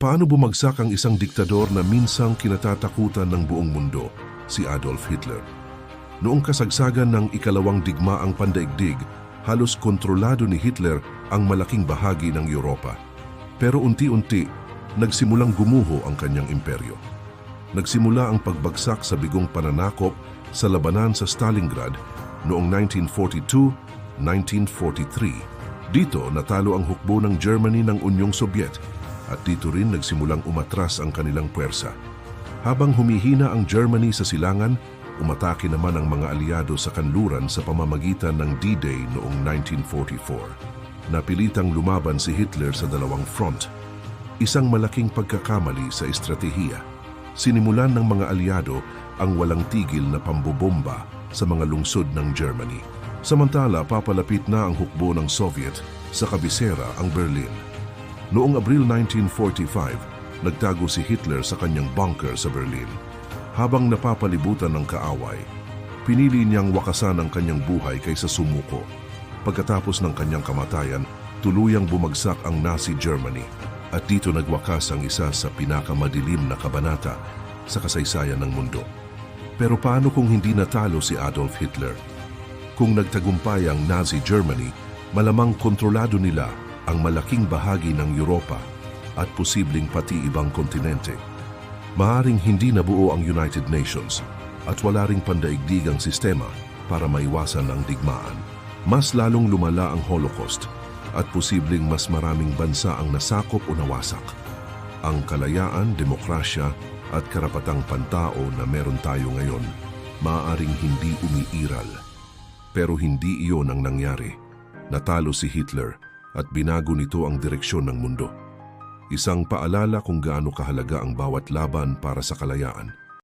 Paano bumagsak ang isang diktador na minsang kinatatakutan ng buong mundo, si Adolf Hitler? Noong kasagsagan ng ikalawang digmaang pandaigdig, halos kontrolado ni Hitler ang malaking bahagi ng Europa. Pero unti-unti, nagsimulang gumuho ang kanyang imperyo. Nagsimula ang pagbagsak sa bigong pananakop sa labanan sa Stalingrad noong 1942-1943. Dito natalo ang hukbo ng Germany ng Unyong Sobyet at dito rin nagsimulang umatras ang kanilang puwersa. Habang humihina ang Germany sa silangan, umatake naman ang mga aliado sa kanluran sa pamamagitan ng D-Day noong 1944. Napilitang lumaban si Hitler sa dalawang front. Isang malaking pagkakamali sa estratehiya. Sinimulan ng mga aliado ang walang tigil na pambobomba sa mga lungsod ng Germany. Samantala, papalapit na ang hukbo ng Soviet sa kabisera ang Berlin. Noong Abril 1945, nagtago si Hitler sa kanyang bunker sa Berlin. Habang napapalibutan ng kaaway, pinili niyang wakasan ang kanyang buhay kaysa sumuko. Pagkatapos ng kanyang kamatayan, tuluyang bumagsak ang Nazi Germany at dito nagwakas ang isa sa pinakamadilim na kabanata sa kasaysayan ng mundo. Pero paano kung hindi natalo si Adolf Hitler? Kung nagtagumpay ang Nazi Germany, malamang kontrolado nila ang malaking bahagi ng Europa at posibleng pati ibang kontinente. Maaring hindi nabuo ang United Nations at wala ring pandaigdigang sistema para maiwasan ang digmaan. Mas lalong lumala ang Holocaust at posibleng mas maraming bansa ang nasakop o nawasak. Ang kalayaan, demokrasya at karapatang pantao na meron tayo ngayon, maaaring hindi umiiral. Pero hindi iyon ang nangyari. Natalo si Hitler at binago nito ang direksyon ng mundo. Isang paalala kung gaano kahalaga ang bawat laban para sa kalayaan.